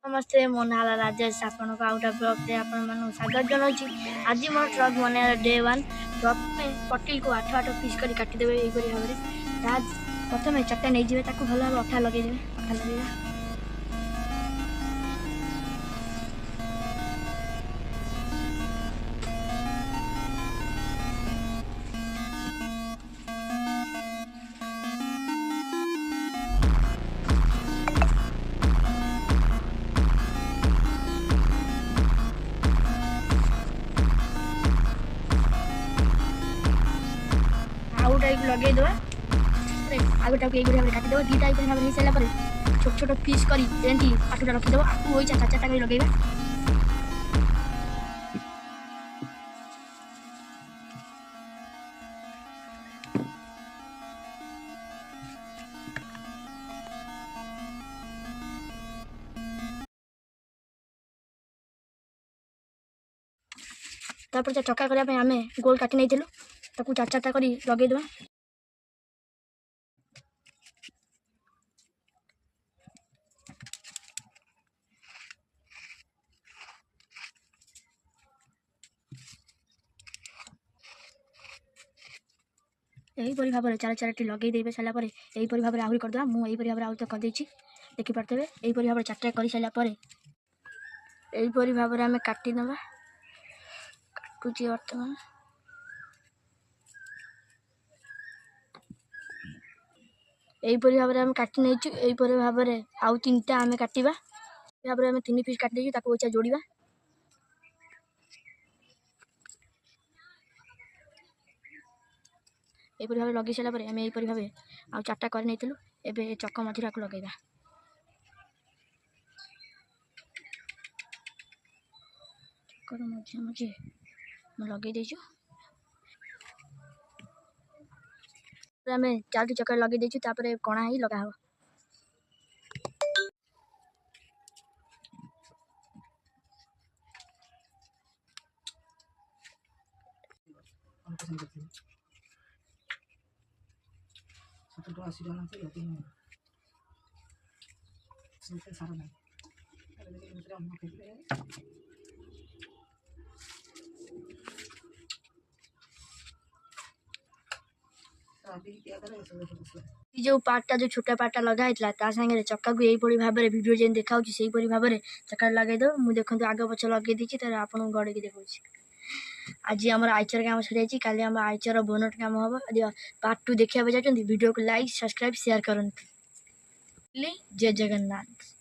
नमस्ते मो ना राजेश आपण को आउट ब्लॉग रे आपण मानु स्वागत जनाउछि। आज मोर ट्रक बने डे 1 ट्रक में पटिल को 8 पीस करी काटी देबे एई करी भाबरे राज प्रथमे चट्टा नै जिवे ताको भलो भाबे अठा लगे देबे अठा लगेगा आउ टाइप लगे दो आगो टाइप एक भाबरे काटी देबो दी टाइप भाबरे हे सला परे छोट छोट पीस करी जेंटी आठुटा रखि देबो आकु होई चाचा चाचा करी लगेबा तापर जे चक्का करिया पे हमें गोल काटी नै देलु ताकू चार चारटा करी लगे देबा यही परि भाबरे चार चारटी लगे देबे सला परे यही परि भाबरे आहुरी कर दवा मु यही परि भाबरे आउ त कर देछि देखि परतेबे यही परि भाबरे चारटा करी सला परे यही परि भाबरे हमें काटी नबा काटुची वर्तमान यही परि भाबरे हम काटी नैछु यही परि भाबरे आउ तीनटा हमें काटिबा भाबरे हमें तीन पीस काट देछि ताको ओचा जोड़ीबा यही परि भाबरे लगे सला परे हमें यही परि भाबरे आउ चारटा कर नैथिलु एबे चक्क मथिरा को लगेबा चक्कर मझे मझे मैं लगे देछु हमें चारटी चक्कर लगे देछु तापरे कणा ही लगा हो जो पार्टा जो छोटा पार्टा लगा संगे चक्का को यही परि भाबरे वीडियो जेन देखाउछि सेही परि भाबरे चक्का लगे दो मु देखंतु आगे पछ लगे दिछि त आपन गडे के देखौछि। आज हमर आइचर काम सरियाछि काली हम आइचर बोनट काम हबो पार्ट 2 देखिया बजाचंदी वीडियो को लाइक सब्सक्राइब शेयर करन जय जगन्नाथ।